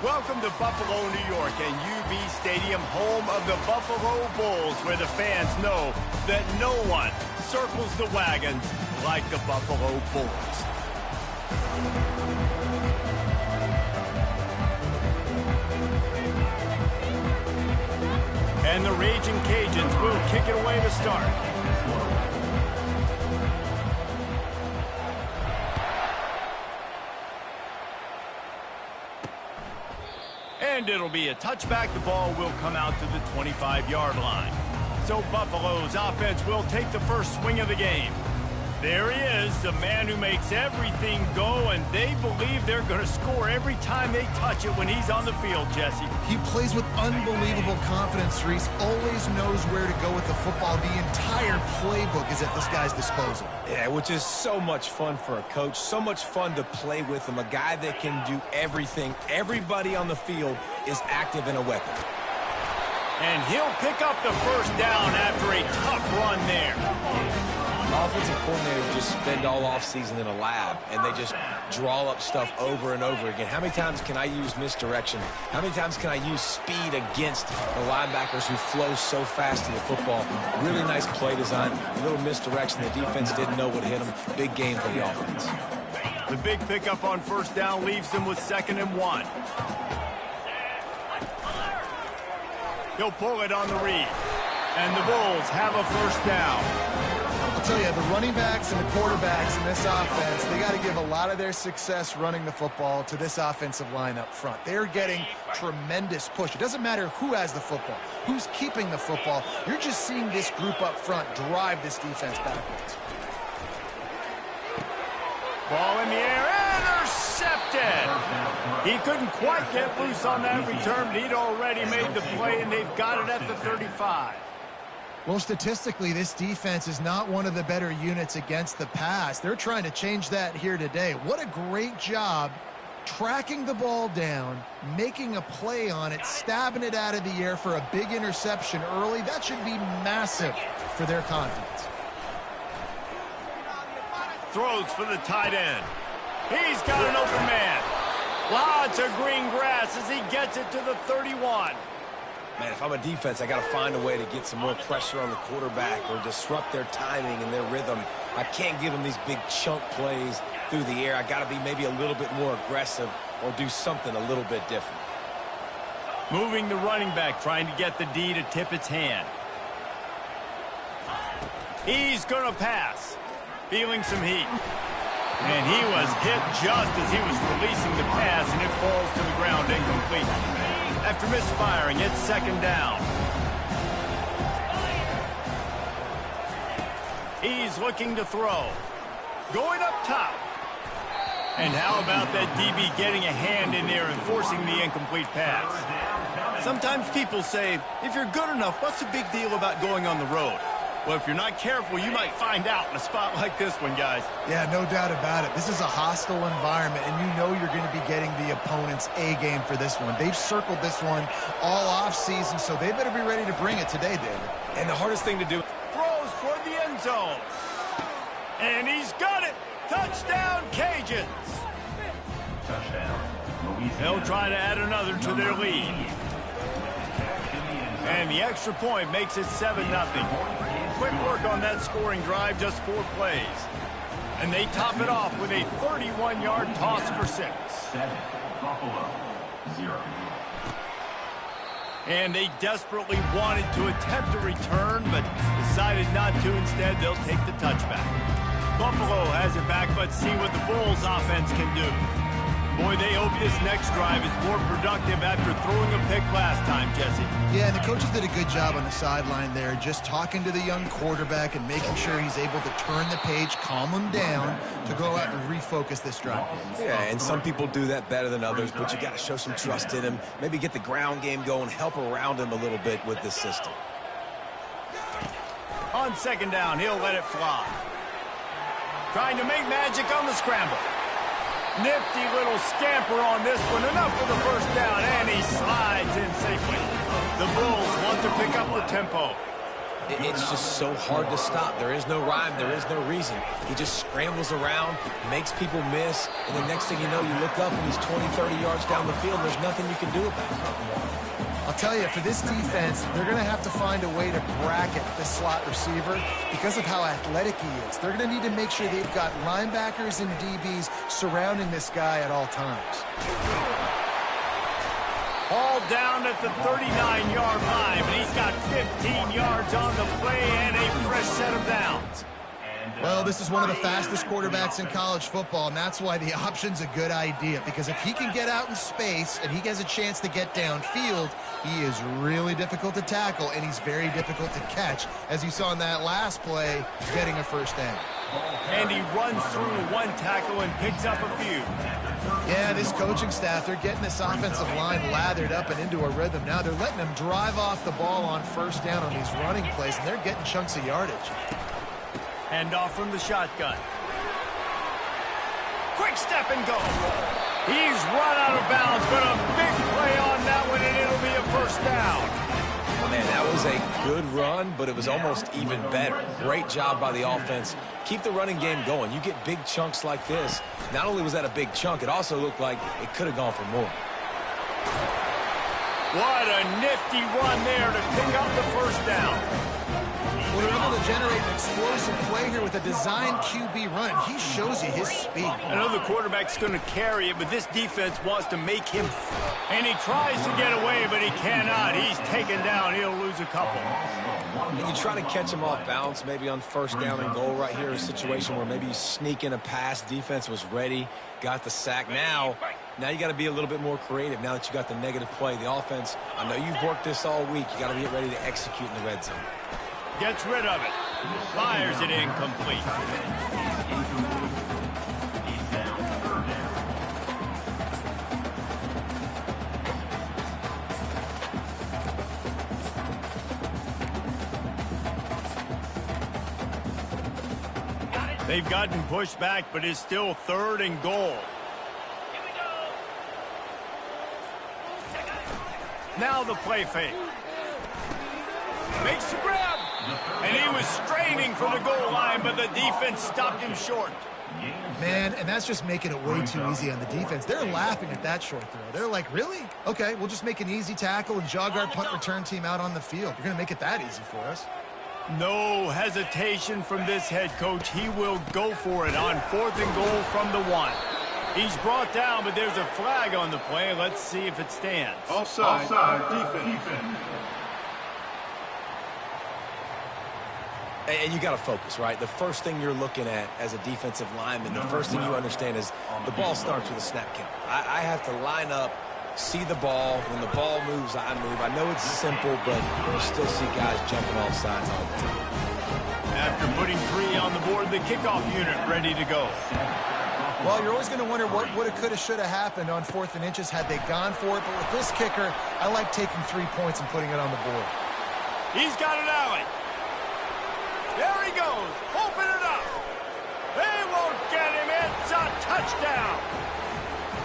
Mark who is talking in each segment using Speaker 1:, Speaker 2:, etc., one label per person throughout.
Speaker 1: Welcome to Buffalo, New York, and UB Stadium, home of the Buffalo Bulls, where the fans know that no one circles the wagons like the Buffalo Bulls. And the Raging Cajuns will kick it away to start. And it'll be a touchback. The ball will come out to the 25-yard line. So Buffalo's offense will take the first swing of the game. There he is, the man who makes everything go, and they believe they're going to score every time they touch it when he's on the field, Jesse.
Speaker 2: He plays with unbelievable confidence, Reese. Always knows where to go with the football. The entire playbook is at this guy's disposal.
Speaker 3: Yeah, which is so much fun for a coach. So much fun to play with him. A guy that can do everything. Everybody on the field is active and a weapon.
Speaker 1: And he'll pick up the first down after a tough run there.
Speaker 3: Offensive coordinators just spend all offseason in a lab, and they just draw up stuff over and over again. How many times can I use misdirection? How many times can I use speed against the linebackers who flow so fast to the football? Really nice play design, a little misdirection. The defense didn't know what hit them. Big game for the offense.
Speaker 1: The big pickup on first down leaves them with 2nd and 1. He'll pull it on the read. And the Bulls have a first down.
Speaker 2: I'll tell you, the running backs and the quarterbacks in this offense, they got to give a lot of their success running the football to this offensive line up front. They're getting tremendous push. It doesn't matter who has the football, who's keeping the football. You're just seeing this group up front drive this defense backwards.
Speaker 1: Ball in the air, intercepted. He couldn't quite get loose on that return, but he'd already made the play, and they've got it at the 35.
Speaker 2: Well, statistically, this defense is not one of the better units against the pass. They're trying to change that here today. What a great job tracking the ball down, making a play on it, stabbing it out of the air for a big interception early. That should be massive for their confidence.
Speaker 1: Throws for the tight end. He's got an open man. Lots of green grass as he gets it to the 31.
Speaker 3: Man, if I'm a defense, I got to find a way to get some more pressure on the quarterback or disrupt their timing and their rhythm. I can't give them these big chunk plays through the air. I got to be maybe a little bit more aggressive or do something a little bit different.
Speaker 1: Moving the running back, trying to get the D to tip its hand. He's going to pass. Feeling some heat. And he was hit just as he was releasing the pass, and it falls to the ground incomplete. After misfiring, it's 2nd down. He's looking to throw. Going up top. And how about that DB getting a hand in there and forcing the incomplete pass? Sometimes people say, if you're good enough, what's the big deal about going on the road? Well, if you're not careful, you might find out in a spot like this one, guys.
Speaker 2: Yeah, no doubt about it. This is a hostile environment, and you know you're going to be getting the opponent's A-game for this one. They've circled this one all off-season, so they better be ready to bring it today, David.
Speaker 3: And the hardest thing to do...
Speaker 1: Throws toward the end zone. And he's got it. Touchdown, Cajuns. They'll try to add another to their lead. And the extra point makes it 7-0. Quick work on that scoring drive, just 4 plays. And they top it off with a 31-yard toss for 6.
Speaker 4: Buffalo, 0.
Speaker 1: And they desperately wanted to attempt a return, but decided not to. Instead, they'll take the touchback. Buffalo has it back. Let's see what the Bulls offense can do. Boy, they hope this next drive is more productive after throwing a pick last time, Jesse.
Speaker 2: Yeah, and the coaches did a good job on the sideline there, just talking to the young quarterback and making sure he's able to turn the page, calm him down, to go out and refocus this drive.
Speaker 3: Yeah, and some people do that better than others, but you got to show some trust in him, maybe get the ground game going, help around him a little bit with this system.
Speaker 1: On 2nd down, he'll let it fly. Trying to make magic on the scramble. Nifty little scamper on this one. Enough for the first down, and he slides in safely. The Bulls want to pick up the tempo.
Speaker 3: It's just so hard to stop. There is no rhyme. There is no reason. He just scrambles around, makes people miss, and the next thing you know, you look up and he's 20, 30 yards down the field. There's nothing you can do about it.
Speaker 2: I'll tell you, for this defense, they're going to have to find a way to bracket the slot receiver because of how athletic he is. They're going to need to make sure they've got linebackers and DBs surrounding this guy at all times.
Speaker 1: All down at the 39-yard line, but he's got 15 yards on the play and a fresh set of downs.
Speaker 2: Well, this is one of the fastest quarterbacks in college football, and that's why the option's a good idea, because if he can get out in space and he has a chance to get downfield, he is really difficult to tackle, and he's very difficult to catch. As you saw in that last play, getting a first down.
Speaker 1: And he runs through one tackle and picks up a few.
Speaker 2: Yeah, this coaching staff, they're getting this offensive line lathered up and into a rhythm. Now they're letting them drive off the ball on first down on these running plays, and they're getting chunks of yardage.
Speaker 1: Hand off from the shotgun. Quick step and go. He's run out of bounds, but a big play on that one, and it'll be a first down.
Speaker 3: Well, man, that was a good run, but it was almost even better. Great job by the offense. Keep the running game going. You get big chunks like this. Not only was that a big chunk, it also looked like it could have gone for more.
Speaker 1: What a nifty run there to pick up the first down.
Speaker 2: Well, they're able to generate an explosive play here with a designed QB run. He shows you his speed.
Speaker 1: I know the quarterback's going to carry it, but this defense wants to make him. And he tries to get away, but he cannot. He's taken down. He'll lose a couple.
Speaker 3: And you try to catch him off balance, maybe on first down and goal right here, a situation where maybe you sneak in a pass. Defense was ready, got the sack. Now you got to be a little bit more creative now that you got the negative play. The offense, I know you've worked this all week. You got to get ready to execute in the red zone.
Speaker 1: Gets rid of it. Fires it incomplete. They've gotten pushed back, but it's still 3rd and goal. Now the play fake. Makes the grab. And he was straining for the goal line, but the defense stopped him short.
Speaker 2: Man, and that's just making it way too easy on the defense. They're laughing at that short throw. They're like, really? Okay, we'll just make an easy tackle and jog our punt return team out on the field. You're going to make it that easy for us.
Speaker 1: No hesitation from this head coach. He will go for it on 4th and goal from the 1. He's brought down, but there's a flag on the play. Let's see if it stands.
Speaker 4: Offside. Defense.
Speaker 3: And you got to focus, right? The first thing you're looking at as a defensive lineman, the first thing you understand is the ball starts with a snap count. I have to line up, see the ball. When the ball moves, I move. I know it's simple, but you still see guys jumping off sides all the time.
Speaker 1: After putting 3 on the board, the kickoff unit ready to go.
Speaker 2: Well, you're always going to wonder what would have, could have, should have happened on 4th and inches had they gone for it. But with this kicker, I like taking 3 points and putting it on the board.
Speaker 1: He's got an alley. There he goes. Open it up. They won't get him. It's a touchdown.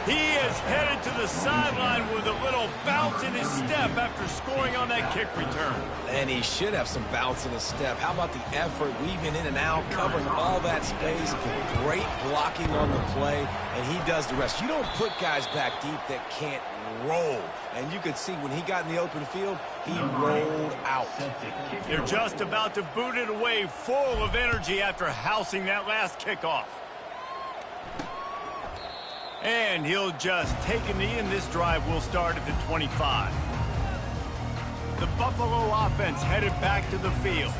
Speaker 1: He is headed to the sideline with a little bounce in his step after scoring on that kick return.
Speaker 3: And he should have some bounce in his step. How about the effort, weaving in and out, covering all that space, great blocking on the play, and he does the rest. You don't put guys back deep that can't roll. And you could see when he got in the open field, he rolled out.
Speaker 1: They're just about to boot it away, full of energy after housing that last kickoff. And he'll just take a knee, and this drive will start at the 25. The Buffalo offense headed back to the field.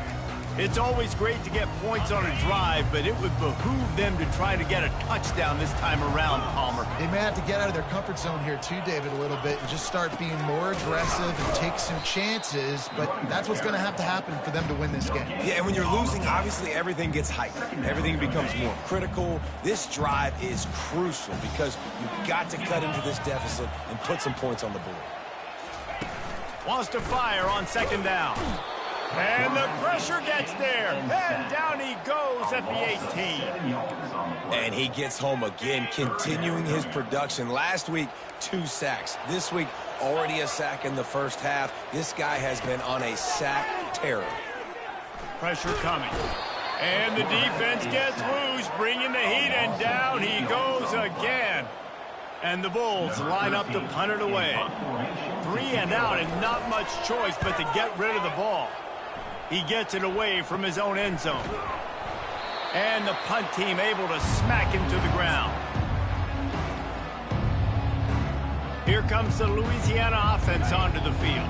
Speaker 1: It's always great to get points on a drive, but it would behoove them to try to get a touchdown this time around, Palmer.
Speaker 2: They may have to get out of their comfort zone here too, David, a little bit and just start being more aggressive and take some chances, but that's what's going to happen for them to win this game.
Speaker 3: Yeah, and when you're losing, obviously everything gets heightened. Everything becomes more critical. This drive is crucial because you've got to cut into this deficit and put some points on the board.
Speaker 1: Wants to fire on 2nd down. And the pressure gets there. And down he goes at the 18.
Speaker 3: And he gets home again, continuing his production. Last week, 2 sacks. This week, already a sack in the first half. This guy has been on a sack terror.
Speaker 1: Pressure coming. And the defense gets loose, bringing the heat, and down he goes again. And the Bulls line up to punt it away. 3 and out, and not much choice but to get rid of the ball. He gets it away from his own end zone. And the punt team able to smack him to the ground. Here comes the Louisiana offense onto the field.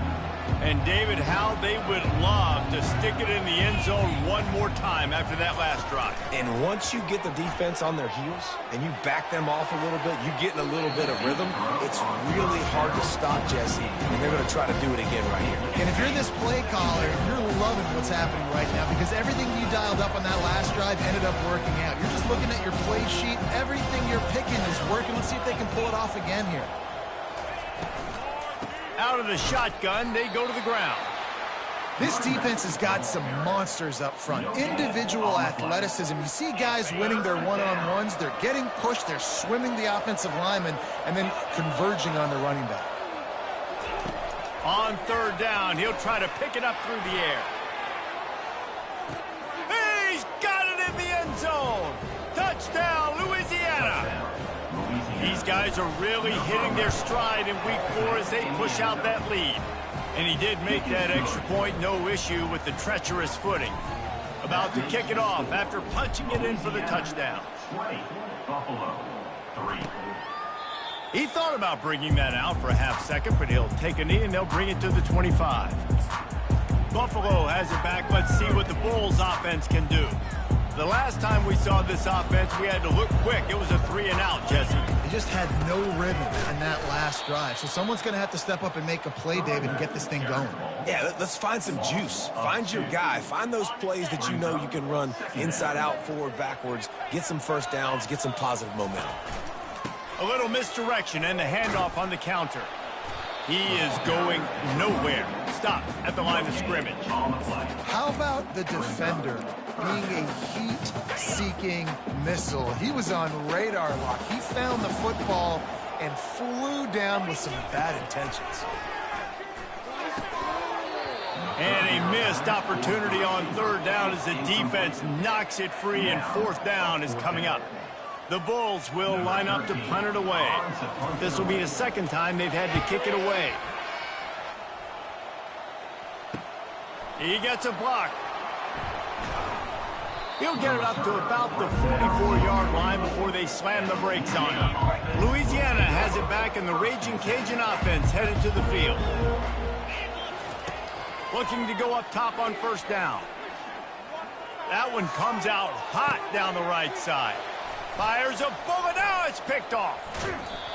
Speaker 1: And David, how they would love to stick it in the end zone one more time after that last drive.
Speaker 3: And once you get the defense on their heels and you back them off a little bit, you get in a little bit of rhythm, it's really hard to stop, Jesse, and they're going to try to do it again right here.
Speaker 2: And if you're this play caller, you're loving what's happening right now because everything you dialed up on that last drive ended up working out. You're just looking at your play sheet. Everything you're picking is working. Let's see if they can pull it off again here.
Speaker 1: Out of the shotgun, they go to the ground.
Speaker 2: This defense has got some monsters up front. Individual athleticism. You see guys winning their one-on-ones. They're getting pushed. They're swimming the offensive lineman and then converging on the running back.
Speaker 1: On third down, he'll try to pick it up through the air. He's got it in the end zone. Touchdown, Louisiana. These guys are really hitting their stride in week 4 as they push out that lead. And he did make that extra point, no issue with the treacherous footing. About to kick it off after punching it in for the touchdown.
Speaker 4: 20, Buffalo, 3.
Speaker 1: He thought about bringing that out for a half second, but he'll take a knee and they'll bring it to the 25. Buffalo has it back. Let's see what the Bulls offense can do. The last time we saw this offense, we had to look quick. It was a 3 and out, Jesse.
Speaker 2: They just had no rhythm on that last drive. So someone's going to have to step up and make a play, David, and get this thing going.
Speaker 3: Yeah, let's find some juice. Find your guy. Find those plays that you know you can run inside out, forward, backwards. Get some first downs. Get some positive momentum.
Speaker 1: A little misdirection and the handoff on the counter. He is going nowhere. Stop at the line of scrimmage.
Speaker 2: How about the defender being a heat-seeking missile? He was on radar lock. He found the football and flew down with some bad intentions.
Speaker 1: And a missed opportunity on third down as the defense knocks it free, and fourth down is coming up. The Bulls will line up to punt it away. This will be the second time they've had to kick it away. He gets a block. He'll get it up to about the 44-yard line before they slam the brakes on him. Louisiana has it back, and the Raging Cajun offense headed to the field. Looking to go up top on first down. That one comes out hot down the right side. Fires a bullet. Now it's picked off.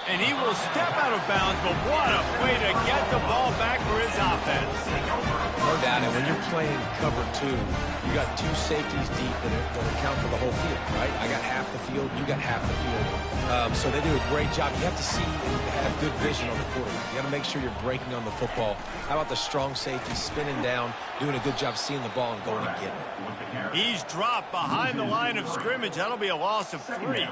Speaker 1: And he will step out of bounds, but what a way to get the ball back for his offense.
Speaker 3: No doubt, and when you're playing cover 2, you got 2 safeties deep that account for the whole field, right? I got half the field, you got half the field. So they do a great job. You have to see and have good vision on the quarterback. You got to make sure you're breaking on the football. How about the strong safety spinning down, doing a good job seeing the ball and going and getting it.
Speaker 1: He's dropped behind the line of scrimmage. That'll be a loss of 3.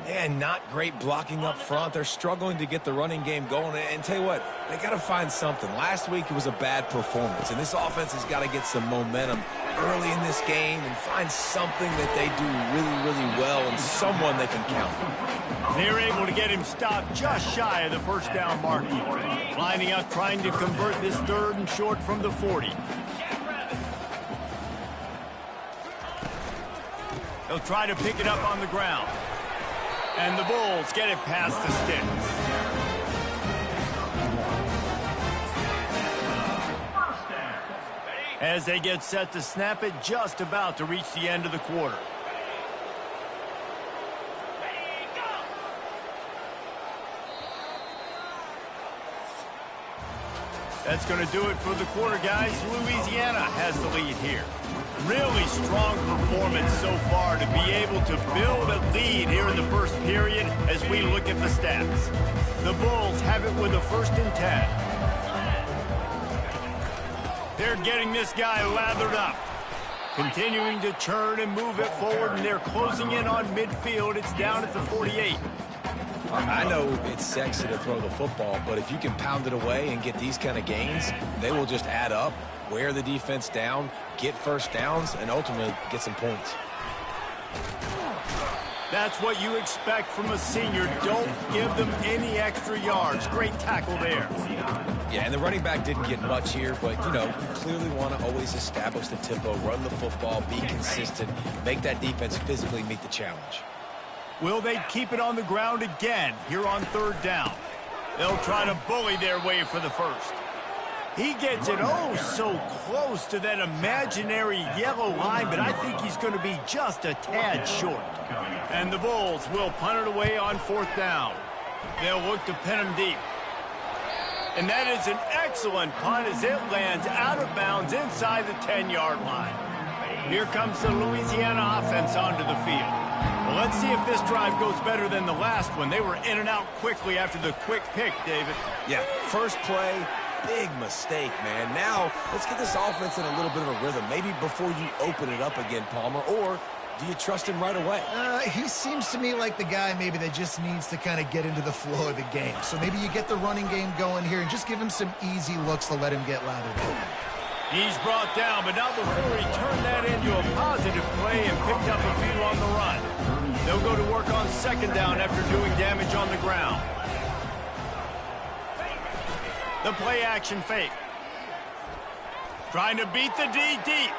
Speaker 3: And not great blocking up front. They're struggling to get the running game going. And tell you what, they got to find something. Last week it was a bad performance, and this offense has got to get some momentum early in this game and find something that they do really, really well and someone they can count on.
Speaker 1: They're able to get him stopped just shy of the first down mark. Lining up, trying to convert this third and short from the 40. They'll try to pick it up on the ground. And the Bulls get it past the sticks. As they get set to snap it, just about to reach the end of the quarter. That's going to do it for the quarter, guys. Louisiana has the lead here. Really strong performance so far to be able to build a lead here in the first period as we look at the stats. The Bulls have it with a 1st and 10. They're getting this guy lathered up. Continuing to turn and move it forward, and they're closing in on midfield. It's down at the 48.
Speaker 3: I know it's sexy to throw the football, but if you can pound it away and get these kind of gains, they will just add up, wear the defense down, get first downs, and ultimately get some points.
Speaker 1: That's what you expect from a senior. Don't give them any extra yards. Great tackle there.
Speaker 3: Yeah, and the running back didn't get much here, but, you know, you clearly want to always establish the tempo, run the football, be consistent, make that defense physically meet the challenge.
Speaker 1: Will they keep it on the ground again here on third down? They'll try to bully their way for the first. He gets it so close to that imaginary yellow line, but I think he's going to be just a tad short. And the Bulls will punt it away on fourth down. They'll look to pin him deep. And that is an excellent punt as it lands out of bounds inside the 10-yard line. Here comes the Louisiana offense onto the field. Well, let's see if this drive goes better than the last one. They were in and out quickly after the quick pick, David.
Speaker 3: Yeah, first play, big mistake, man. Now, let's get this offense in a little bit of a rhythm. Maybe before you open it up again, Palmer, or do you trust him right away?
Speaker 2: He seems to me like the guy maybe that just needs to kind of get into the flow of the game. So maybe you get the running game going here and just give him some easy looks to let him get lathered up.
Speaker 1: He's brought down, but not before he turned that into a positive play and picked up a few on the run. They'll go to work on second down after doing damage on the ground. The play action fake. Trying to beat the D deep.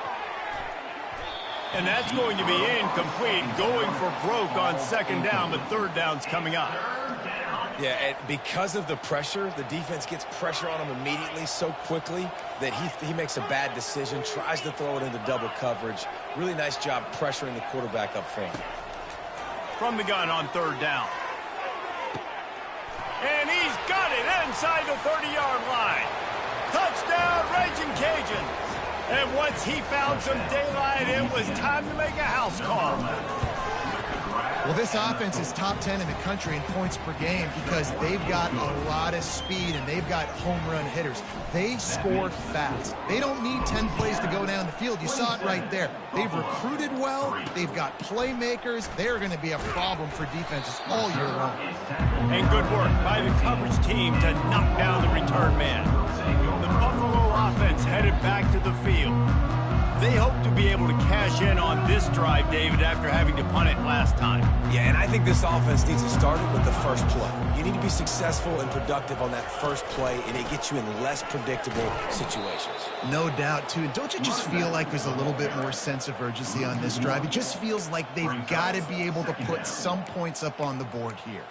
Speaker 1: And that's going to be incomplete. Going for broke on second down, but third down's coming up.
Speaker 3: Yeah, and because of the pressure, the defense gets pressure on him immediately so quickly that he makes a bad decision, tries to throw it into double coverage. Really nice job pressuring the quarterback up front.
Speaker 1: From the gun on third down. And he's got it inside the 30-yard line. Touchdown, Raging Cajuns. And once he found some daylight, it was time to make a house call.
Speaker 2: Well, this offense is top 10 in the country in points per game because they've got a lot of speed and they've got home run hitters. They score fast. They don't need 10 plays to go down the field. You saw it right there. They've recruited well. They've got playmakers. They're going to be a problem for defenses all year long.
Speaker 1: And good work by the coverage team to knock down the return man. The Buffalo offense headed back to the field. They hope to be able to cash in on this drive, David, after having to punt it last time.
Speaker 3: Yeah, and I think this offense needs to start it with the first play. You need to be successful and productive on that first play, and it gets you in less predictable situations.
Speaker 2: No doubt, too. And don't you just feel like there's a little bit more sense of urgency on this drive? It just feels like they've got to be able to put some points up on the board here.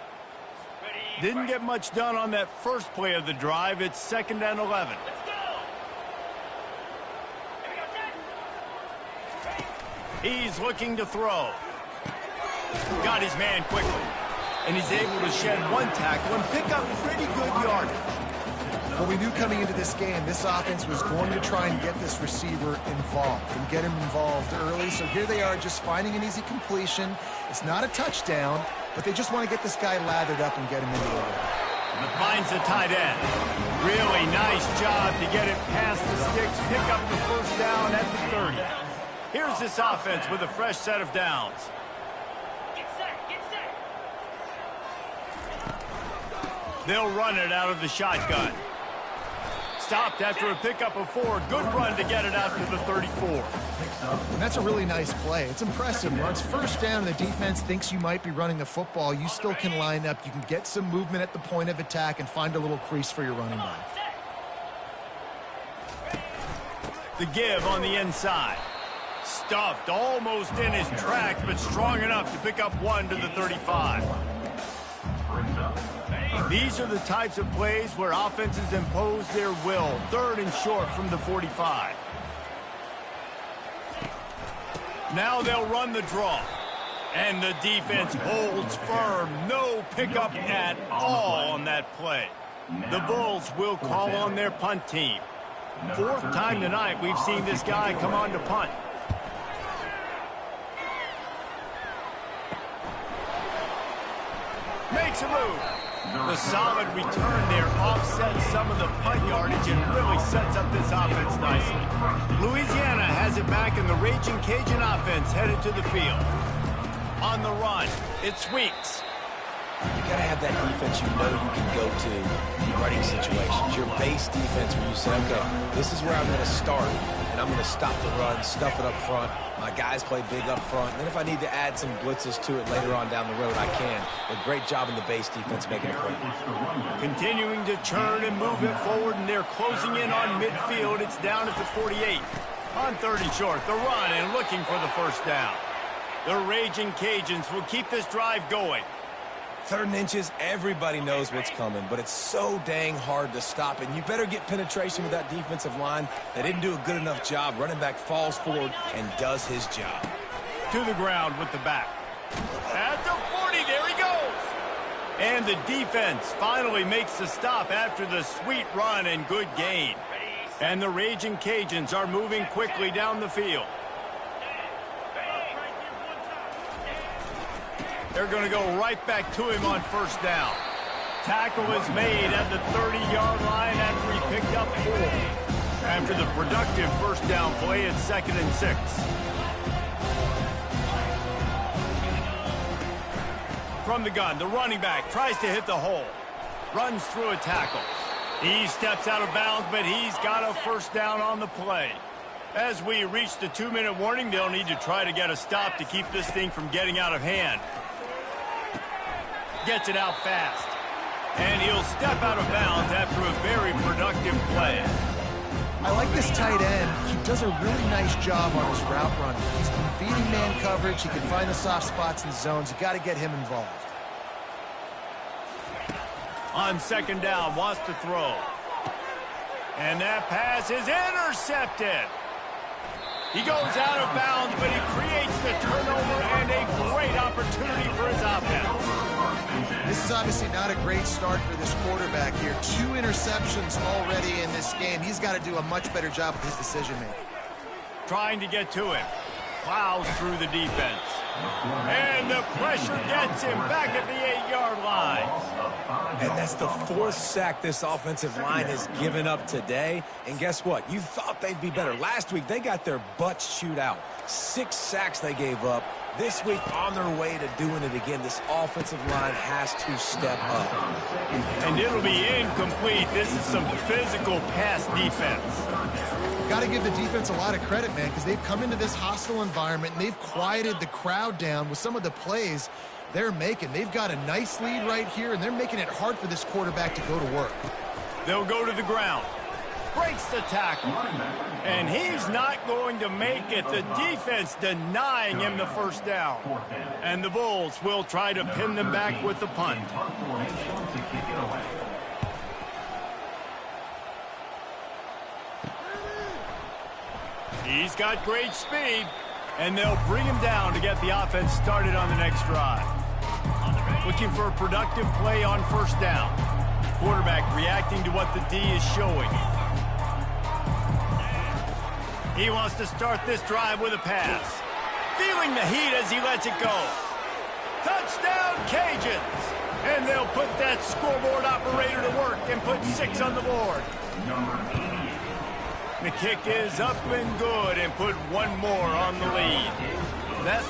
Speaker 1: Didn't get much done on that first play of the drive. It's 2nd and 11. He's looking to throw. Got his man quickly. And he's able to shed one tackle and pick up pretty good yardage.
Speaker 2: Well, we knew coming into this game, this offense was going to try and get this receiver involved and get him involved early. So here they are just finding an easy completion. It's not a touchdown, but they just want to get this guy lathered up and get him into the area.
Speaker 1: Finds the tight end. Really nice job to get it past the sticks, pick up the first down at the 30. Here's this offense with a fresh set of downs.
Speaker 5: Get set, get set.
Speaker 1: They'll run it out of the shotgun. Stopped after a pickup of 4. Good run to get it out to the 34.
Speaker 2: And that's a really nice play. It's impressive. Once first down, the defense thinks you might be running the football. You still can line up. You can get some movement at the point of attack and find a little crease for your running back.
Speaker 1: The give on the inside. Stuffed almost in his tracks, but strong enough to pick up 1 to the 35. These are the types of plays where offenses impose their will. 3rd and short from the 45. Now they'll run the draw. And the defense holds firm. No pickup at all on that play. The Bulls will call on their punt team. 4th time tonight we've seen this guy come on to punt. Makes a move. The solid return there offsets some of the punt yardage and really sets up this offense nicely. Louisiana has it back in the Raging Cajun offense headed to the field. On the run, it's Weeks.
Speaker 3: You got to have that defense you know you can go to in running situations. Your base defense where you say, okay, this is where I'm going to start, and I'm going to stop the run, stuff it up front. My guys play big up front. And then if I need to add some blitzes to it later on down the road, I can. But great job in the base defense making a play.
Speaker 1: Continuing to turn and move it forward, and they're closing in on midfield. It's down at the 48. On 30 short, the run and looking for the first down. The Raging Cajuns will keep this drive going.
Speaker 3: 3rd and inches, everybody knows what's coming, but it's so dang hard to stop, and you better get penetration with that defensive line. They didn't do a good enough job. Running back falls forward and does his job.
Speaker 1: To the ground with the back. At the 40, there he goes. And the defense finally makes the stop after the sweet run and good gain. And the Raging Cajuns are moving quickly down the field. They're going to go right back to him on first down. Tackle is made at the 30-yard line after he picked up 4. After the productive first down play, it's 2nd and 6. From the gun, the running back tries to hit the hole. Runs through a tackle. He steps out of bounds, but he's got a first down on the play. As we reach the 2-minute warning, they'll need to try to get a stop to keep this thing from getting out of hand. Gets it out fast. And he'll step out of bounds after a very productive play.
Speaker 2: I like this tight end. He does a really nice job on his route running. He's beating man coverage. He can find the soft spots in zones. You got to get him involved.
Speaker 1: On 2nd down, wants to throw. And that pass is intercepted. He goes out of bounds, but he creates the turnover and a great opportunity for his offense.
Speaker 2: This is obviously not a great start for this quarterback here. 2 interceptions already in this game. He's got to do a much better job with his decision-making.
Speaker 1: Trying to get to him. Plows through the defense. And the pressure gets him back at the 8-yard line.
Speaker 3: And that's the 4th sack this offensive line has given up today. And guess what? You thought they'd be better. Last week, they got their butts chewed out. 6 sacks they gave up. This week, on their way to doing it again, this offensive line has to step up.
Speaker 1: And it'll be incomplete. This is some physical pass defense.
Speaker 2: Got to give the defense a lot of credit, man, because they've come into this hostile environment and they've quieted the crowd down with some of the plays they're making. They've got a nice lead right here, and they're making it hard for this quarterback to go to work.
Speaker 1: They'll go to the ground. Breaks the tackle. And he's not going to make it. The defense denying him the first down. And the Bulls will try to pin them back with the punt. He's got great speed. And they'll bring him down to get the offense started on the next drive. Looking for a productive play on first down. Quarterback reacting to what the D is showing. He wants to start this drive with a pass. Feeling the heat as he lets it go. Touchdown, Cajuns! And they'll put that scoreboard operator to work and put 6 on the board. The kick is up and good and put 1 more on the lead. That's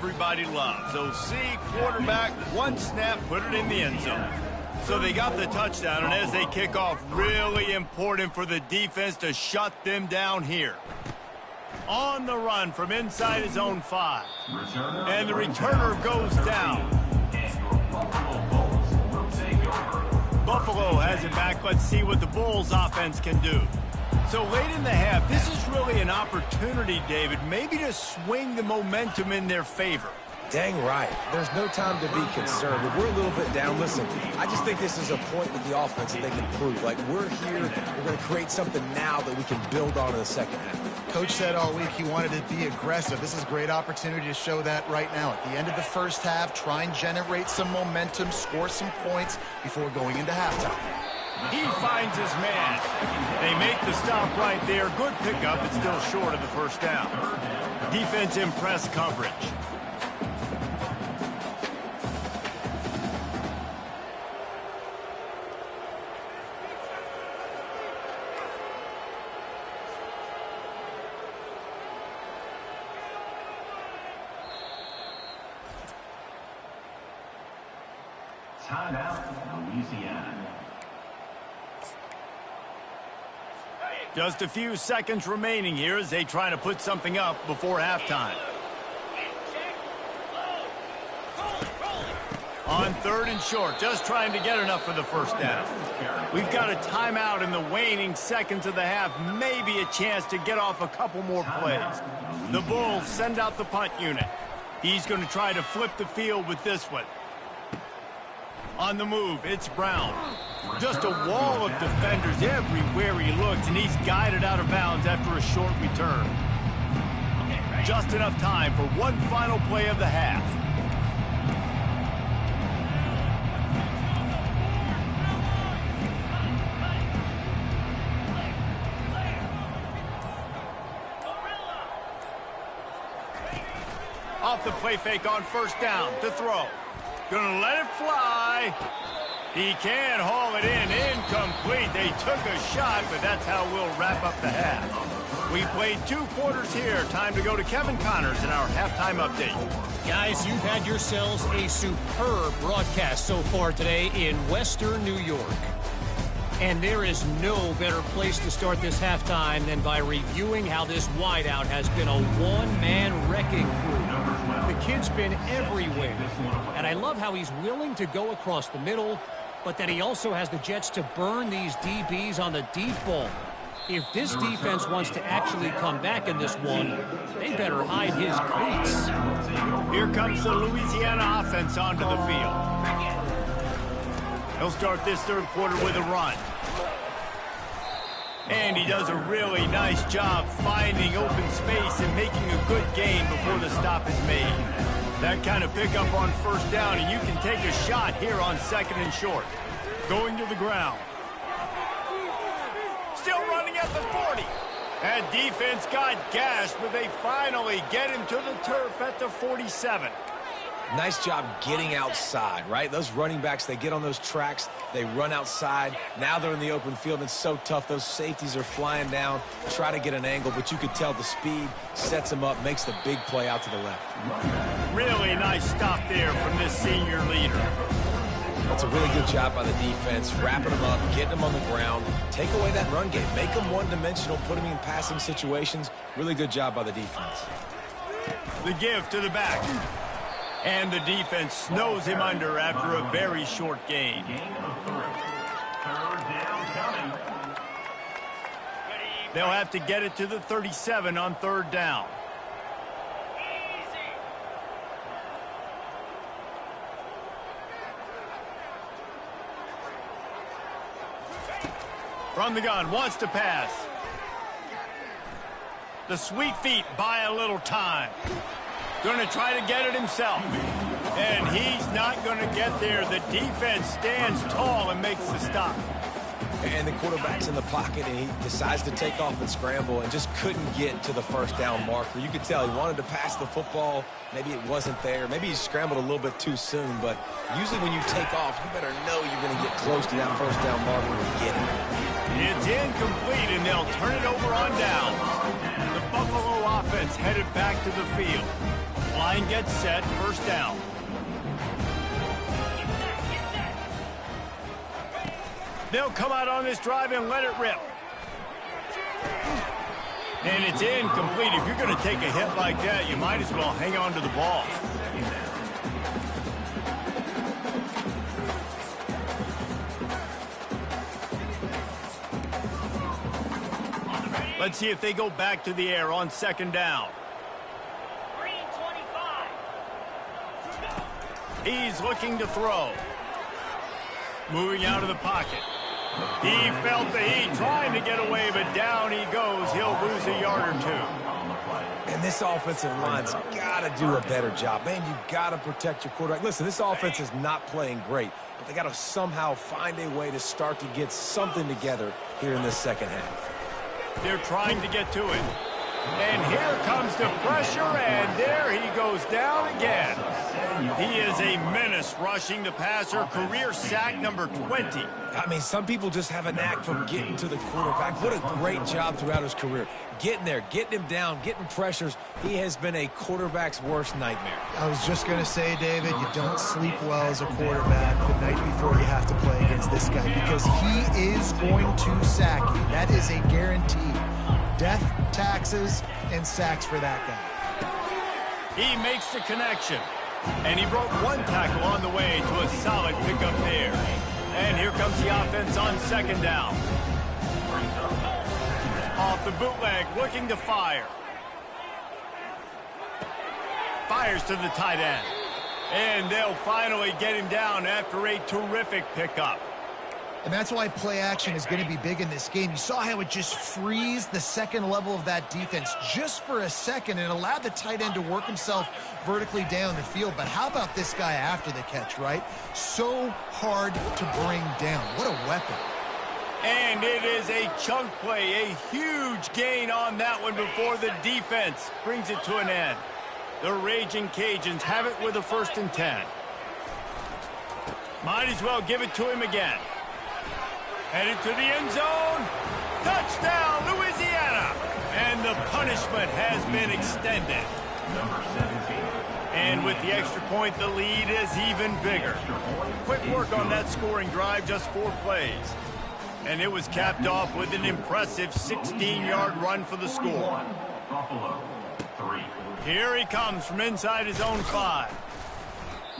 Speaker 1: everybody loves. OC, quarterback, one snap, put it in the end zone. So they got the touchdown, and as they kick off, really important for the defense to shut them down here. On the run from inside his own 5. And the returner goes down. Buffalo has it back. Let's see what the Bulls offense can do. So late in the half, this is really an opportunity, David, maybe to swing the momentum in their favor.
Speaker 3: Dang right. There's no time to be concerned. If we're a little bit down, listen, I just think this is a point with the offense that they can prove. Like, we're here, we're going to create something now that we can build on in the second half.
Speaker 2: Coach said all week he wanted to be aggressive. This is a great opportunity to show that right now. At the end of the first half, try and generate some momentum, score some points before going into halftime.
Speaker 1: He finds his man. They make the stop right there. Good pickup. It's still short of the first down. Defense in press coverage.
Speaker 4: Timeout, Louisiana.
Speaker 1: Just a few seconds remaining here as they try to put something up before halftime. On 3rd and short, just trying to get enough for the first down. We've got a timeout in the waning seconds of the half, maybe a chance to get off a couple more plays. The Bulls send out the punt unit. He's going to try to flip the field with this one. On the move, it's Brown. Just a wall of defenders everywhere he looks, and he's guided out of bounds after a short return. Just enough time for one final play of the half. Off the play fake on first down to throw. Gonna let it fly. He can haul it in. Incomplete. They took a shot, but that's how we'll wrap up the half. We played 2 quarters here. Time to go to Kevin Connors in our halftime update.
Speaker 6: Guys, you've had yourselves a superb broadcast so far today in Western New York. And there is no better place to start this halftime than by reviewing how this wideout has been a one-man wrecking crew. The kid's been everywhere, and I love how he's willing to go across the middle, but that he also has the jets to burn these DBs on the deep ball. If this defense wants to actually come back in this one, they better hide his cleats.
Speaker 1: Here comes the Louisiana offense onto the field. He'll start this 3rd quarter with a run. And he does a really nice job finding open space and making a good gain before the stop is made. That kind of pickup on first down, and you can take a shot here on 2nd and short. Going to the ground. Still running at the 40. That defense got gashed, but they finally get him to the turf at the 47.
Speaker 3: Nice job getting outside, right? Those running backs, they get on those tracks, they run outside. Now they're in the open field. It's so tough. Those safeties are flying down, try to get an angle, but you could tell the speed sets them up, makes the big play out to the left.
Speaker 1: Really nice stop there from this senior leader.
Speaker 3: That's a really good job by the defense, wrapping them up, getting them on the ground, take away that run game, make them one-dimensional, put them in passing situations. Really good job by the defense.
Speaker 1: The give to the back. And the defense snows him under after a very short gain. They'll have to get it to the 37 on 3rd down. From the gun, wants to pass. The sweet feet buy a little time. Going to try to get it himself. And he's not going to get there. The defense stands tall and makes the stop.
Speaker 3: And the quarterback's in the pocket, and he decides to take off and scramble and just couldn't get to the first down marker. You could tell he wanted to pass the football. Maybe it wasn't there. Maybe he scrambled a little bit too soon. But usually when you take off, you better know you're going to get close to that first down marker and get it.
Speaker 1: It's incomplete, and they'll turn it over on down. The Buffalo offense headed back to the field. Line gets set, first down. They'll come out on this drive and let it rip. And it's incomplete. If you're going to take a hit like that, you might as well hang on to the ball. Let's see if they go back to the air on second down.
Speaker 5: Green 25.
Speaker 1: He's looking to throw. Moving out of the pocket. He felt the heat, trying to get away, but down he goes. He'll lose a yard or two.
Speaker 3: And this offensive line's got to do a better job. Man, you got to protect your quarterback. Listen, this offense is not playing great, but they got to somehow find a way to start to get something together here in this second half.
Speaker 1: They're trying to get to it. And here comes the pressure, and there he goes down again. He is a menace rushing the passer, career sack number 20.
Speaker 3: I mean, some people just have a knack for getting to the quarterback. What a great job throughout his career. Getting there, getting him down, getting pressures. He has been a quarterback's worst nightmare.
Speaker 2: I was just going to say, David, you don't sleep well as a quarterback the night before you have to play against this guy because he is going to sack you. That is a guarantee. Death, taxes, and sacks for that guy.
Speaker 1: He makes the connection. And he broke one tackle on the way to a solid pickup there. And here comes the offense on second down. Off the bootleg, looking to fire. Fires to the tight end. And they'll finally get him down after a terrific pickup.
Speaker 2: And that's why play action is going to be big in this game. You saw how it just frees the second level of that defense just for a second and allowed the tight end to work himself vertically down the field. But how about this guy after the catch, right? So hard to bring down. What a weapon.
Speaker 1: And it is a chunk play, a huge gain on that one before the defense brings it to an end. The Raging Cajuns have it with a 1st and 10. Might as well give it to him again. Headed to the end zone. Touchdown, Louisiana. And the punishment has been extended. And with the extra point, the lead is even bigger. Quick work on that scoring drive, just 4 plays. And it was capped off with an impressive 16-yard run for the score. Here he comes from inside his own 5.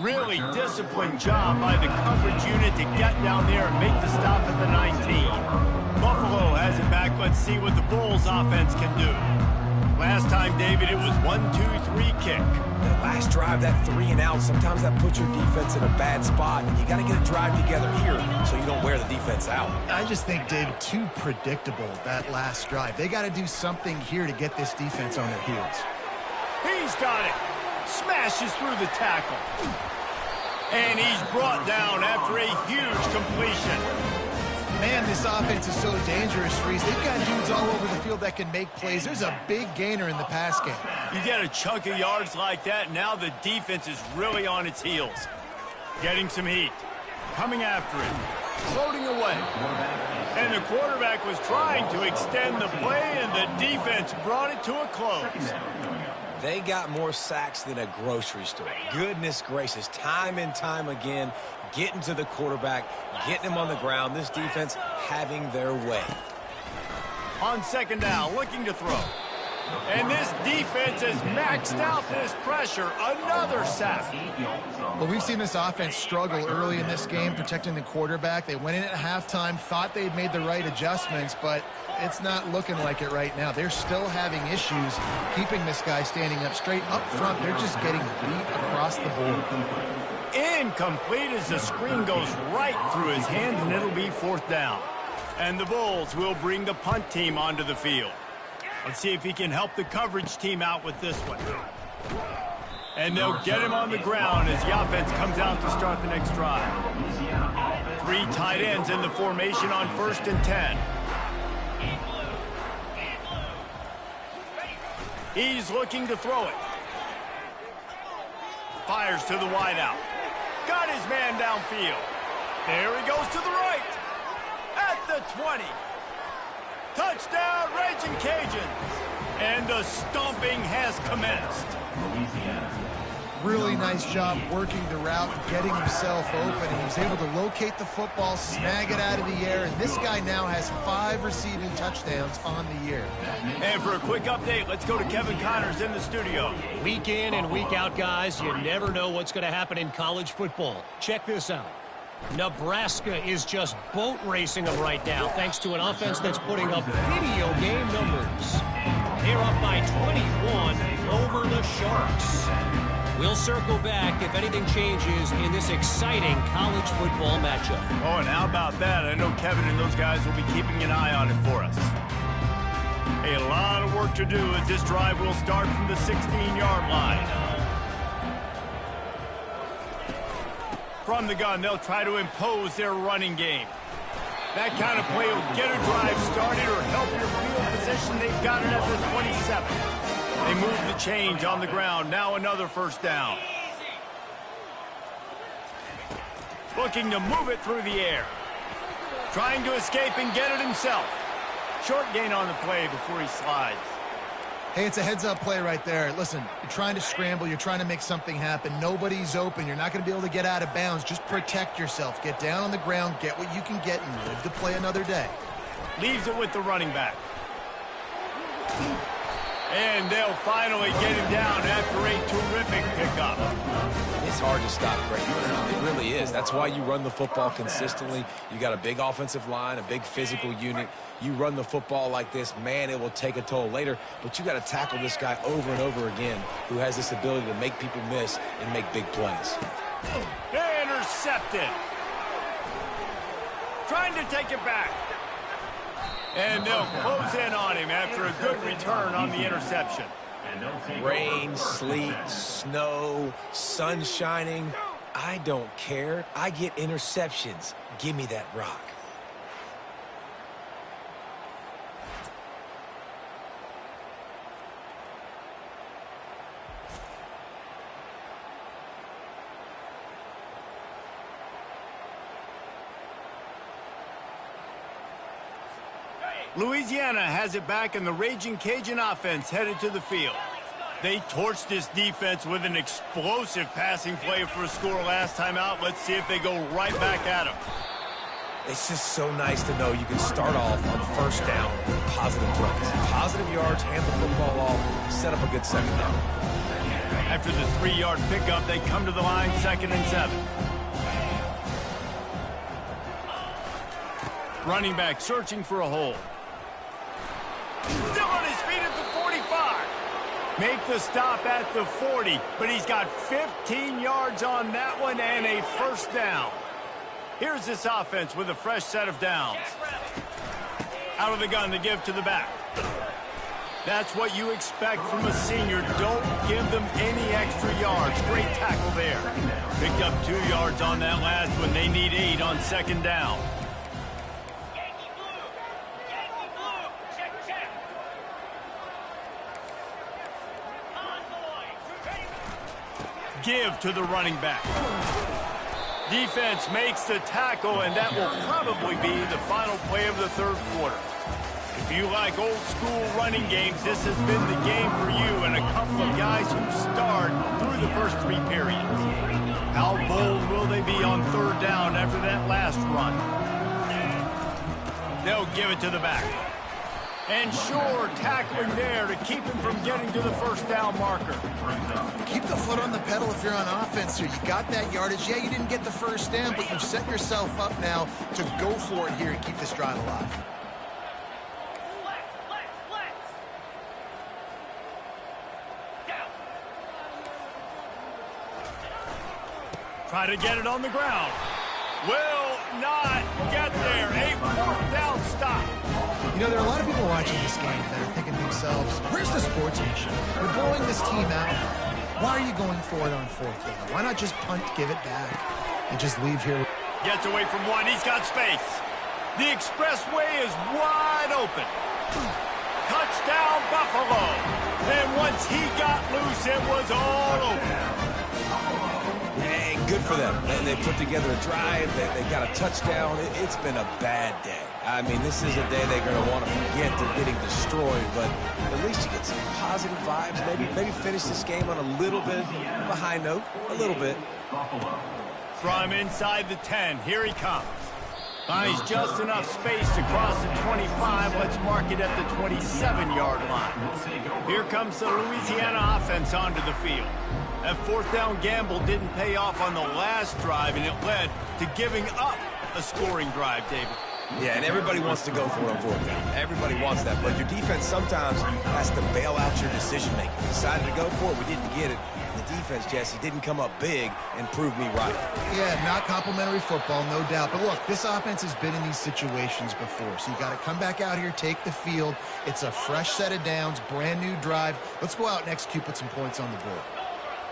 Speaker 1: Really disciplined job by the coverage unit to get down there and make the stop at the 19. Buffalo has it back. Let's see what the Bulls offense can do. Last time, David, it was 1-2-3 kick.
Speaker 3: That last drive, that 3 and out, sometimes that puts your defense in a bad spot. And you got to get a drive together here so you don't wear the defense out.
Speaker 2: I just think, David, too predictable, that last drive. They got to do something here to get this defense on their heels.
Speaker 1: He's got it. Smashes through the tackle. And he's brought down after a huge completion.
Speaker 2: Man, this offense is so dangerous, Reese. They've got dudes all over the field that can make plays. There's a big gainer in the pass game.
Speaker 1: You get a chunk of yards like that, now the defense is really on its heels. Getting some heat. Coming after it. Floating away. And the quarterback was trying to extend the play, and the defense brought it to a close.
Speaker 3: They got more sacks than a grocery store. Goodness gracious, time and time again, getting to the quarterback, getting him on the ground. This defense having their way.
Speaker 1: On second down, looking to throw. And this defense has maxed out this pressure. Another sack.
Speaker 2: Well, we've seen this offense struggle early in this game protecting the quarterback. They went in at halftime, thought they'd made the right adjustments, but it's not looking like it right now. They're still having issues keeping this guy standing up straight up front. They're just getting beat across the board.
Speaker 1: Incomplete as the screen goes right through his hands, and it'll be 4th down. And the Bulls will bring the punt team onto the field. Let's see if he can help the coverage team out with this one. And they'll get him on the ground as the offense comes out to start the next drive. 3 tight ends in the formation on 1st and 10. He's looking to throw it. Fires to the wideout. Got his man downfield. There he goes to the right. At the 20. Touchdown, Raging Cajuns. And the stomping has commenced.
Speaker 2: Really nice job working the route and getting himself open. He was able to locate the football, snag it out of the air, and this guy now has 5 receiving touchdowns on the year.
Speaker 1: And for a quick update, let's go to Kevin Connors in the studio.
Speaker 6: Week in and week out, guys, you never know what's going to happen in college football. Check this out. Nebraska is just boat racing them right now, thanks to an offense that's putting up video game numbers. They're up by 21 over the Sharks. We'll circle back if anything changes in this exciting college football matchup.
Speaker 1: Oh, and how about that? I know Kevin and those guys will be keeping an eye on it for us. A lot of work to do as this drive will start from the 16-yard line. From the gun, they'll try to impose their running game. That kind of play will get a drive started or help your field position. They've got it at the 27. They move the chains on the ground. Now another first down. Looking to move it through the air. Trying to escape and get it himself. Short gain on the play before he slides.
Speaker 2: Hey, it's a heads-up play right there. Listen, you're trying to scramble. You're trying to make something happen. Nobody's open. You're not going to be able to get out of bounds. Just protect yourself. Get down on the ground. Get what you can get and live to play another day.
Speaker 1: Leaves it with the running back. And they'll finally get him down after a terrific pickup.
Speaker 3: It's hard to stop Greg. It really is. That's why you run the football consistently. You got a big offensive line, a big physical unit. You run the football like this, man, it will take a toll later. But you got to tackle this guy over and over again who has this ability to make people miss and make big plays.
Speaker 1: Intercepted. Trying to take it back. And they'll close in on him after a good return on the interception.
Speaker 3: Rain, sleet, snow, sun shining. I don't care. I get interceptions. Give me that rock.
Speaker 1: Louisiana has it back, and the Raging Cajun offense headed to the field. They torched this defense with an explosive passing play for a score last time out. Let's see if they go right back at them.
Speaker 3: It's just so nice to know you can start off on first down with positive plays. Positive yards, hand the football off, set up a good second down.
Speaker 1: After the 3-yard pickup, they come to the line, 2nd and 7. Running back searching for a hole. Still on his feet at the 45. Make the stop at the 40, but he's got 15 yards on that one and a first down. Here's this offense with a fresh set of downs. Out of the gun to give to the back. That's what you expect from a senior. Don't give them any extra yards. Great tackle there. Picked up 2 yards on that last one. They need 8 on 2nd down. Give to the running back. Defense makes the tackle, and that will probably be the final play of the 3rd quarter. If you like old school running games, this has been the game for you and a couple of guys who starred through the first 3 periods. How bold will they be on 3rd down after that last run? They'll give it to the back. And sure, tackling there to keep him from getting to the first down marker.
Speaker 2: Keep the foot on the pedal if you're on offense here. You got that yardage. Yeah, you didn't get the first down, but you've set yourself up now to go for it here and keep this drive alive.
Speaker 1: Try to get it on the ground. Will not get there. A 4th down stop.
Speaker 2: You know, there are a lot of people watching this game that are thinking to themselves, where's the sportsmanship? You're blowing this team out. Why are you going for it on 4th down? Why not just punt, give it back, and just leave here?
Speaker 1: Gets away from one. He's got space. The expressway is wide open. Touchdown, Buffalo. And once he got loose, it was all over.
Speaker 3: Hey, good for them. They put together a drive. They got a touchdown. It's been a bad day. I mean, this is a day they're going to want to forget they're getting destroyed, but at least you get some positive vibes. Maybe finish this game on a little bit of a high note, a little bit.
Speaker 1: From inside the 10, here he comes. Finds just enough space to cross the 25. Let's mark it at the 27-yard line. Here comes the Louisiana offense onto the field. That fourth down gamble didn't pay off on the last drive, and it led to giving up a scoring drive, David.
Speaker 3: Yeah, and everybody wants to go for it on fourth down. Everybody wants that, but your defense sometimes has to bail out your decision-making. Decided to go for it, we didn't get it. The defense, Jesse, didn't come up big and prove me right.
Speaker 2: Yeah, not complimentary football, no doubt. But look, this offense has been in these situations before, so you got to come back out here, take the field. It's a fresh set of downs, brand new drive. Let's go out and execute, put some points on the board.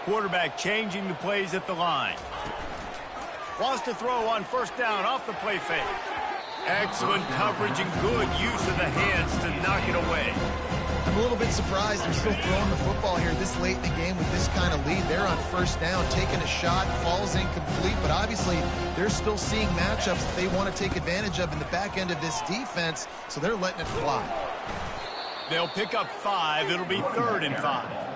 Speaker 1: Quarterback changing the plays at the line. Wants to throw on first down off the play fake. Excellent coverage and good use of the hands to knock it away.
Speaker 2: I'm a little bit surprised they're still throwing the football here this late in the game with this kind of lead. They're on first down, taking a shot, falls incomplete, but obviously they're still seeing matchups that they want to take advantage of in the back end of this defense, so they're letting it fly.
Speaker 1: They'll pick up 5. It'll be 3rd and 5.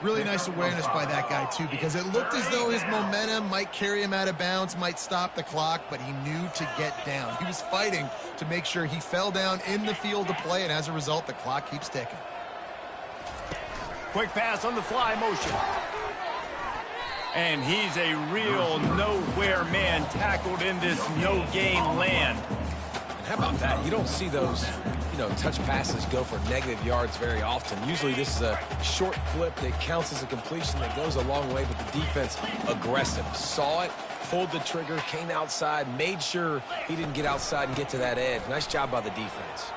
Speaker 2: Really nice awareness by that guy, too, because it looked as though his momentum might carry him out of bounds, might stop the clock, but he knew to get down. He was fighting to make sure he fell down in the field to play, and as a result, the clock keeps ticking.
Speaker 1: Quick pass on the fly motion. And he's a real nowhere man tackled in this no-gain land.
Speaker 3: How about that? You don't see those, touch passes go for negative yards very often. Usually this is a short flip that counts as a completion that goes a long way, but the defense aggressive. Saw it, pulled the trigger, came outside, made sure he didn't get outside and get to that edge. Nice job by the defense.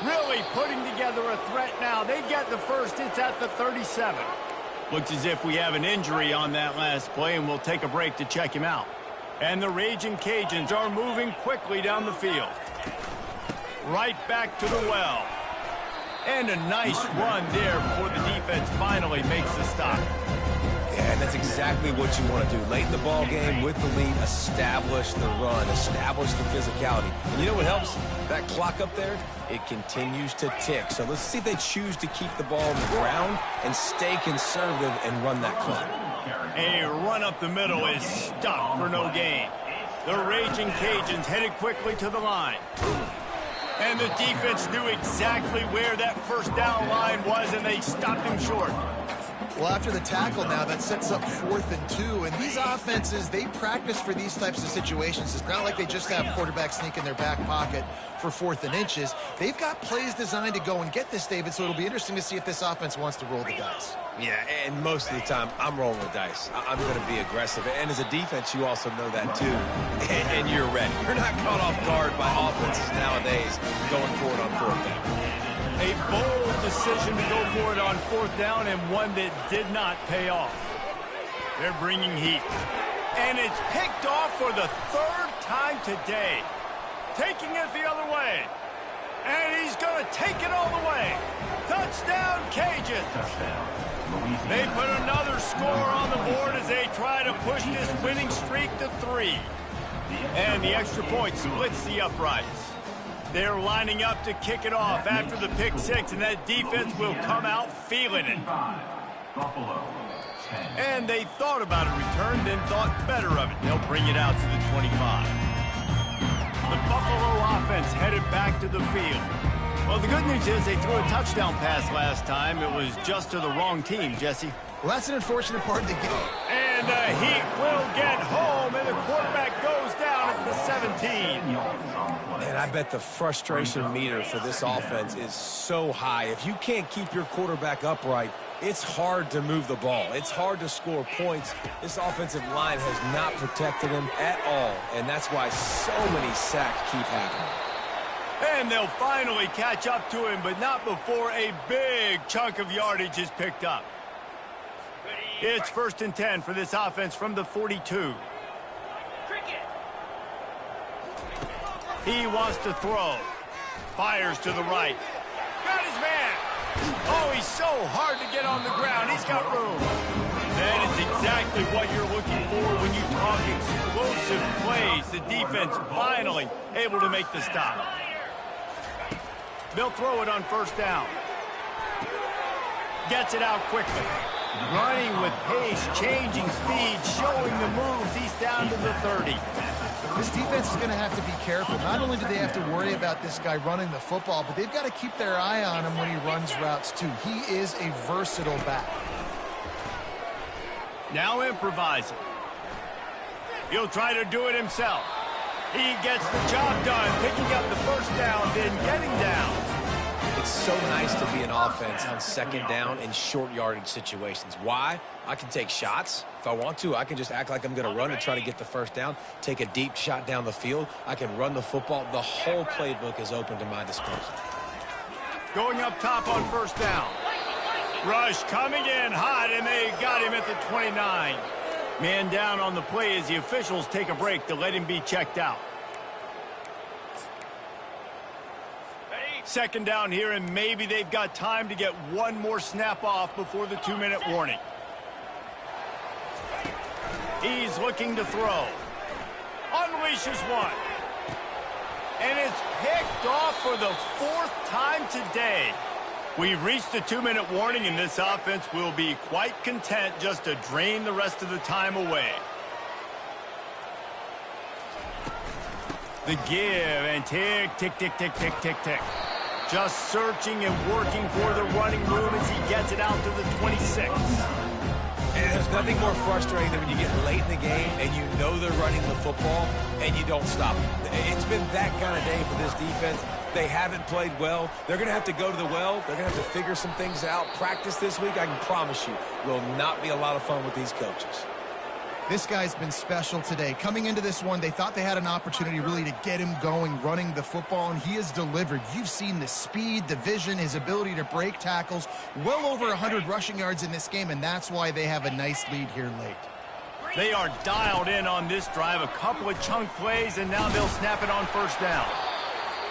Speaker 1: Really putting together a threat now. They get the first. It's at the 37. Looks as if we have an injury on that last play, and we'll take a break to check him out. And the Raging Cajuns are moving quickly down the field. Right back to the well. And a nice run there before the defense finally makes the stop.
Speaker 3: Yeah, and that's exactly what you want to do. Late in the ball game with the lead, establish the run, establish the physicality. And you know what helps? That clock up there, it continues to tick. So let's see if they choose to keep the ball on the ground and stay conservative and run that clock.
Speaker 1: A run up the middle is stuck for no gain. The Raging Cajuns headed quickly to the line. And the defense knew exactly where that first down line was, and they stopped him short.
Speaker 2: Well, after the tackle now, that sets up 4th and 2. And these offenses, they practice for these types of situations. It's not like they just have quarterbacks sneak in their back pocket for 4th and inches. They've got plays designed to go and get this, David, so it'll be interesting to see if this offense wants to roll the dice.
Speaker 3: Yeah, and most of the time, I'm rolling the dice. I'm going to be aggressive. And as a defense, you also know that, too. And you're ready. You're not caught off guard by offenses nowadays going for it on 4th down.
Speaker 1: A bold decision to go for it on 4th down, and one that did not pay off. They're bringing heat. And it's picked off for the 3rd time today. Taking it the other way. And he's going to take it all the way. Touchdown, Cajuns. They put another score on the board as they try to push this winning streak to 3. And the extra point splits the uprights. They're lining up to kick it off after the pick 6, and that defense will come out feeling it. And they thought about a return, then thought better of it. They'll bring it out to the 25. The Buffalo offense headed back to the field. Well, the good news is they threw a touchdown pass last time. It was just to the wrong team, Jesse.
Speaker 2: Well, that's an unfortunate part of the game.
Speaker 1: And the Heat will get home, and the quarterback goes down at the 17.
Speaker 3: And I bet the frustration meter for this offense is so high. If you can't keep your quarterback upright, it's hard to move the ball. It's hard to score points. This offensive line has not protected him at all, and that's why so many sacks keep happening.
Speaker 1: And they'll finally catch up to him, but not before a big chunk of yardage is picked up. It's 1st and 10 for this offense from the 42. He wants to throw. Fires to the right. Got his man. Oh, he's so hard to get on the ground. He's got room. That is exactly what you're looking for when when you talk explosive plays, the defense finally able to make the stop. They'll throw it on first down. Gets it out quickly. Running with pace, changing speed, showing the moves. He's down to the 30.
Speaker 2: This defense is going to have to be careful. Not only do they have to worry about this guy running the football, but they've got to keep their eye on him when he runs routes too. He is a versatile back.
Speaker 1: Now improvising. He'll try to do it himself. He gets the job done, picking up the first down, then getting down.
Speaker 3: It's so nice to be an offense on second down in short yardage situations. Why? I can take shots. If I want to, I can just act like I'm going to run to try to get the first down, take a deep shot down the field. I can run the football. The whole playbook is open to my disposal.
Speaker 1: Going up top on first down. Rush coming in hot, and they got him at the 29. Man down on the play as the officials take a break to let him be checked out. Second down here, and maybe they've got time to get one more snap off before the 2-minute warning. He's looking to throw. Unleashes one. And it's picked off for the 4th time today. We've reached the 2-minute warning, and this offense will be quite content just to drain the rest of the time away. The give, and tick, tick, tick, tick, tick, tick, tick. Just searching and working for the running room as he gets it out to the 26.
Speaker 3: And there's nothing more frustrating than when you get late in the game and you know they're running the football and you don't stop them. It's been that kind of day for this defense. They haven't played well. They're going to have to go to the well. They're going to have to figure some things out. Practice this week, I can promise you, will not be a lot of fun with these coaches.
Speaker 2: This guy's been special today. Coming into this one, they thought they had an opportunity really to get him going, running the football, and he has delivered. You've seen the speed, the vision, his ability to break tackles. Well over 100 rushing yards in this game, and that's why they have a nice lead here late.
Speaker 1: They are dialed in on this drive. A couple of chunk plays, and now they'll snap it on first down.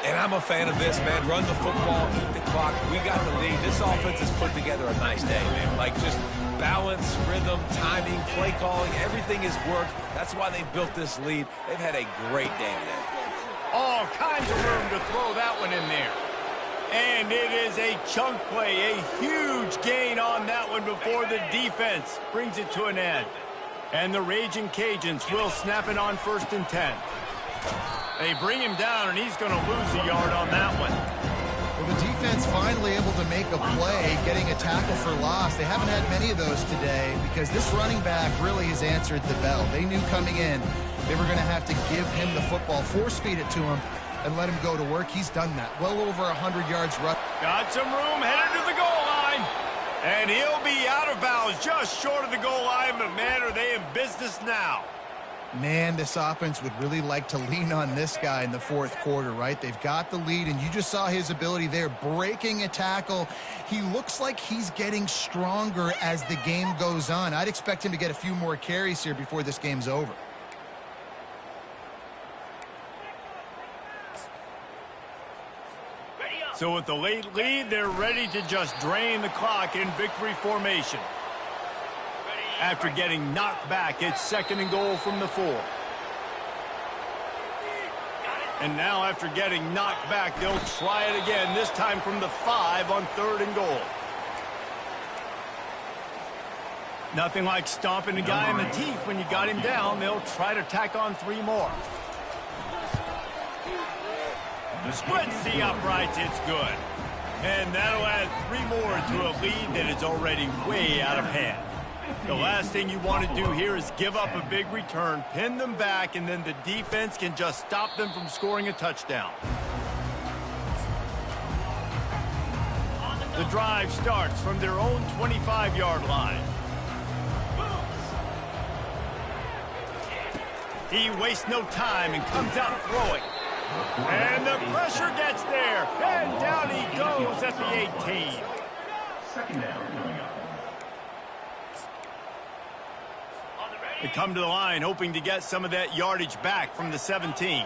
Speaker 3: And I'm a fan of this, man. Run the football, eat the clock. We got the lead. This offense has put together a nice day, man. Like, just balance, rhythm, timing, play calling, everything has worked. That's why they've built this lead. They've had a great day today.
Speaker 1: All kinds of room to throw that one in there. And it is a chunk play, a huge gain on that one before the defense brings it to an end. And the Raging Cajuns will snap it on 1st and 10. They bring him down, and he's going to lose a yard on that one.
Speaker 2: Well, the defense finally able to make a play, getting a tackle for loss. They haven't had many of those today because this running back really has answered the bell. They knew coming in they were going to have to give him the football, force-feed it to him, and let him go to work. He's done that. Well over 100 yards rush.
Speaker 1: Got some room, headed to the goal line. And he'll be out of bounds just short of the goal line, but man, are they in business now.
Speaker 2: Man, this offense would really like to lean on this guy in the 4th quarter, right? They've got the lead, and you just saw his ability there, breaking a tackle. He looks like he's getting stronger as the game goes on. I'd expect him to get a few more carries here before this game's over.
Speaker 1: So with the late lead, they're ready to just drain the clock in victory formation. After getting knocked back, it's 2nd and goal from the 4. And now after getting knocked back, they'll try it again, this time from the 5 on 3rd and goal. Nothing like stomping a guy in the teeth when you got him down. They'll try to tack on 3 more. Splits the uprights, it's good. And that'll add 3 more to a lead that is already way out of hand. The last thing you want to do here is give up a big return, pin them back, and then the defense can just stop them from scoring a touchdown. The drive starts from their own 25-yard line. He wastes no time and comes out throwing. And the pressure gets there, and down he goes at the 18.
Speaker 4: Second down coming up.
Speaker 1: They come to the line, hoping to get some of that yardage back from the 17.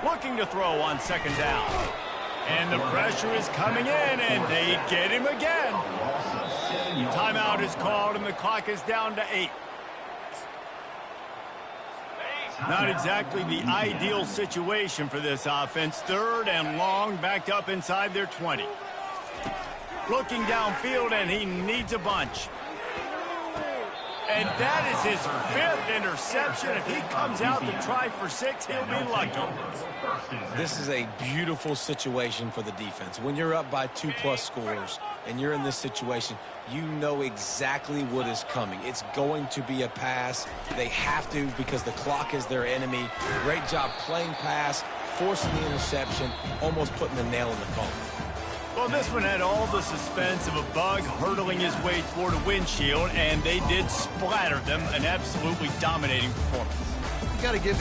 Speaker 1: Looking to throw on 2nd down. And the pressure is coming in, and they get him again. Timeout is called, and the clock is down to 8. Not exactly the ideal situation for this offense. 3rd and long, backed up inside their 20. Looking downfield, and he needs a bunch. And that is his 5th interception. If he comes out to try for 6, he'll be lucky.
Speaker 3: This is a beautiful situation for the defense. When you're up by 2+ scores and you're in this situation, you know exactly what is coming. It's going to be a pass. They have to because the clock is their enemy. Great job playing pass, forcing the interception, almost putting the nail in the coffin.
Speaker 1: Well, this one had all the suspense of a bug hurtling his way toward a windshield, and they did splatter them. An absolutely dominating performance.
Speaker 2: You got to give the